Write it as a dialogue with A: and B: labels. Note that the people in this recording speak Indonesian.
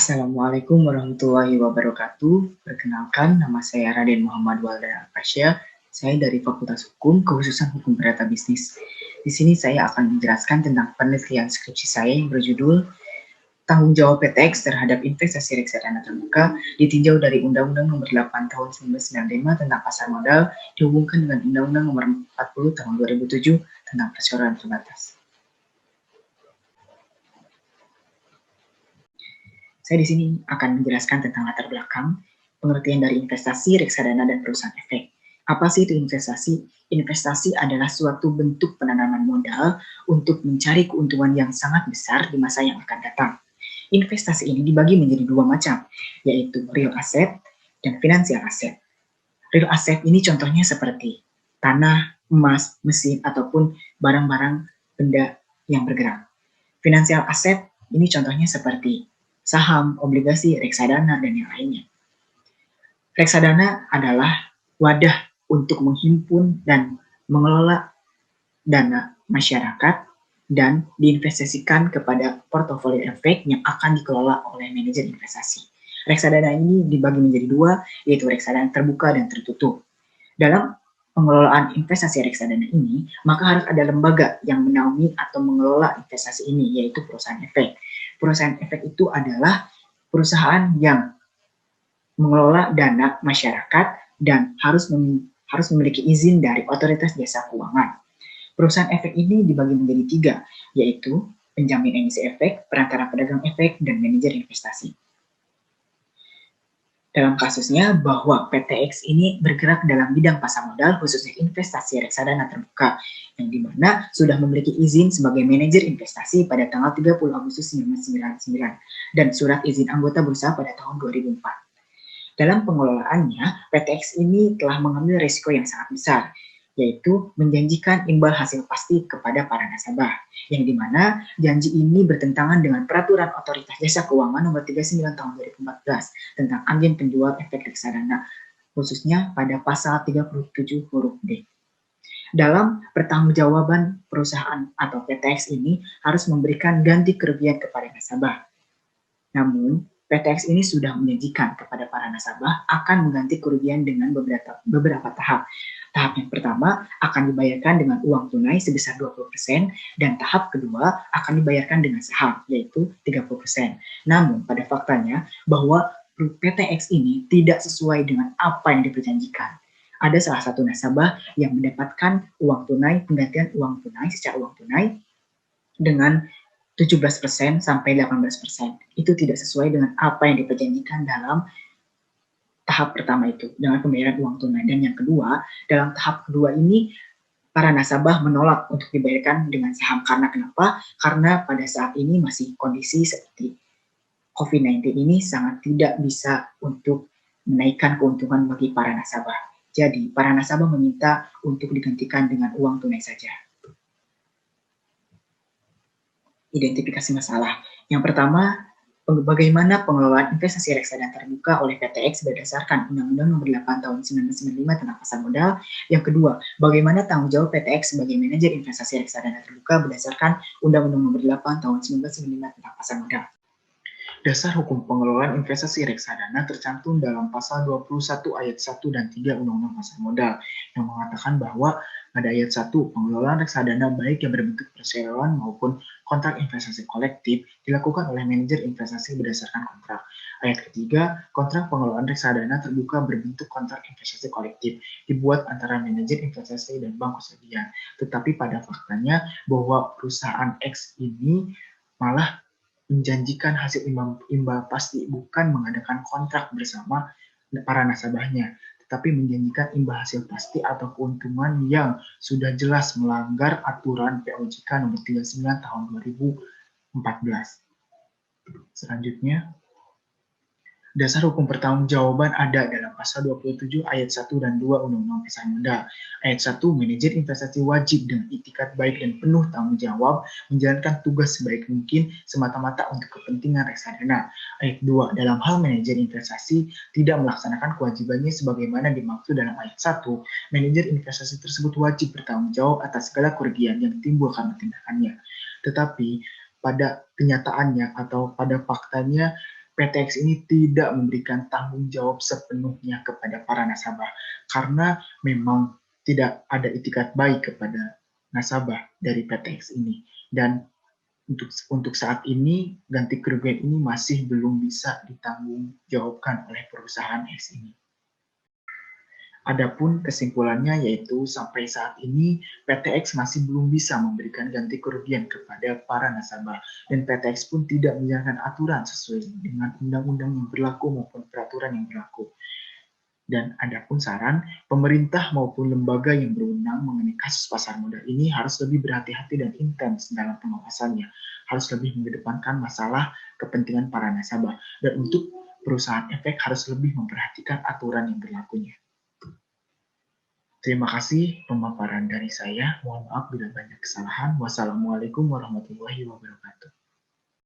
A: Assalamualaikum warahmatullahi wabarakatuh. Perkenalkan, nama saya Raden Muhammad Walda Al-Fasya. Saya dari Fakultas Hukum, kekhususan Hukum Perdata Bisnis. Di sini saya akan menjelaskan tentang penelitian skripsi saya yang berjudul Tanggung Jawab PTX terhadap Investasi Reksadana Terbuka ditinjau dari Undang-Undang Nomor 8 Tahun 1995 tentang Pasar Modal dihubungkan dengan Undang-Undang Nomor 40 Tahun 2007 tentang Perseroan Terbatas. Saya di sini akan menjelaskan tentang latar belakang, pengertian dari investasi, reksadana, dan perusahaan efek. Apa sih itu investasi? Investasi adalah suatu bentuk penanaman modal untuk mencari keuntungan yang sangat besar di masa yang akan datang. Investasi ini dibagi menjadi dua macam, yaitu real asset dan financial asset. Real asset ini contohnya seperti tanah, emas, mesin, ataupun barang-barang benda yang bergerak. Financial asset ini contohnya seperti saham, obligasi, reksadana, dan yang lainnya. Reksadana adalah wadah untuk menghimpun dan mengelola dana masyarakat dan diinvestasikan kepada portofolio efek yang akan dikelola oleh manajer investasi. Reksadana ini dibagi menjadi dua, yaitu reksadana terbuka dan tertutup. Dalam pengelolaan investasi reksadana ini, maka harus ada lembaga yang menaungi atau mengelola investasi ini, yaitu perusahaan efek. Perusahaan efek itu adalah perusahaan yang mengelola dana masyarakat dan harus memiliki izin dari otoritas jasa keuangan. Perusahaan efek ini dibagi menjadi tiga, yaitu penjamin emisi efek, perantara pedagang efek, dan manajer investasi. Dalam kasusnya bahwa PTX ini bergerak dalam bidang pasar modal khususnya investasi reksadana terbuka yang dimana sudah memiliki izin sebagai manajer investasi pada tanggal 30 Agustus 1999 dan surat izin anggota bursa pada tahun 2004. Dalam pengelolaannya, PTX ini telah mengambil risiko yang sangat besar, yaitu menjanjikan imbal hasil pasti kepada para nasabah, yang dimana janji ini bertentangan dengan Peraturan Otoritas Jasa Keuangan Nomor 39 Tahun 2014 tentang agen penjual efek reksadana, khususnya pada pasal 37 huruf D. Dalam pertanggungjawaban perusahaan atau PTX ini harus memberikan ganti kerugian kepada nasabah. Namun, PTX ini sudah menjanjikan kepada para nasabah akan mengganti kerugian dengan beberapa tahap. Tahap yang pertama akan dibayarkan dengan uang tunai sebesar 20% dan tahap kedua akan dibayarkan dengan saham, yaitu 30%. Namun, pada faktanya bahwa PTX ini tidak sesuai dengan apa yang diperjanjikan. Ada salah satu nasabah yang mendapatkan uang tunai, penggantian uang tunai secara uang tunai dengan 17% sampai 18%. Itu tidak sesuai dengan apa yang diperjanjikan dalam tahap pertama itu, dengan pembayaran uang tunai. Dan yang kedua, dalam tahap kedua ini, para nasabah menolak untuk dibayarkan dengan saham. Karena kenapa? Karena pada saat ini masih kondisi seperti COVID-19 ini sangat tidak bisa untuk menaikkan keuntungan bagi para nasabah. Jadi, para nasabah meminta untuk digantikan dengan uang tunai saja. Identifikasi masalah. Yang pertama, bagaimana pengelolaan investasi reksadana terbuka oleh PTX berdasarkan Undang-Undang Nomor 8 Tahun 1995 tentang Pasar Modal. Yang kedua, bagaimana tanggung jawab PTX sebagai manajer investasi reksadana terbuka berdasarkan Undang-Undang Nomor 8 Tahun 1995 tentang Pasar Modal. Dasar hukum pengelolaan investasi reksadana tercantum dalam pasal 21 ayat 1 dan 3 Undang-Undang Pasar Modal yang mengatakan bahwa pada ayat 1, pengelolaan reksadana baik yang berbentuk perseroan maupun kontrak investasi kolektif dilakukan oleh manajer investasi berdasarkan kontrak. Ayat ketiga, kontrak pengelolaan reksadana terbuka berbentuk kontrak investasi kolektif dibuat antara manajer investasi dan bank kusodian. Tetapi pada faktanya bahwa perusahaan X ini malah menjanjikan hasil imbal pasti, bukan mengadakan kontrak bersama para nasabahnya, tetapi menjanjikan imbal hasil pasti atau keuntungan yang sudah jelas melanggar aturan POJK nomor 39 tahun 2014. Selanjutnya, dasar hukum pertanggungjawaban ada dalam pasal 27 ayat 1 dan 2 Undang-Undang Pasar Modal. Ayat 1, manajer investasi wajib dengan itikat baik dan penuh tanggung jawab menjalankan tugas sebaik mungkin semata-mata untuk kepentingan reksadana. Ayat 2, dalam hal manajer investasi tidak melaksanakan kewajibannya sebagaimana dimaksud dalam ayat 1, manajer investasi tersebut wajib bertanggung jawab atas segala kerugian yang timbul karena tindakannya. Tetapi pada kenyataannya atau pada faktanya
B: PTX ini tidak memberikan tanggung jawab sepenuhnya kepada para nasabah karena memang tidak ada itikat baik kepada nasabah dari PTX ini. Dan untuk saat ini ganti kerugian ini masih belum bisa ditanggungjawabkan oleh perusahaan X ini. Adapun kesimpulannya yaitu sampai saat ini PTX masih belum bisa memberikan ganti kerugian kepada para nasabah dan PTX pun tidak menjalankan aturan sesuai dengan undang-undang yang berlaku maupun peraturan yang berlaku. Dan adapun saran, pemerintah maupun lembaga yang berwenang mengenai kasus pasar modal ini harus lebih berhati-hati dan intens dalam pengawasannya. Harus lebih mengedepankan masalah kepentingan para nasabah. Dan untuk perusahaan efek harus lebih memperhatikan aturan yang berlakunya. Terima kasih pemaparan dari saya. Mohon maaf bila banyak kesalahan. Wassalamualaikum warahmatullahi wabarakatuh.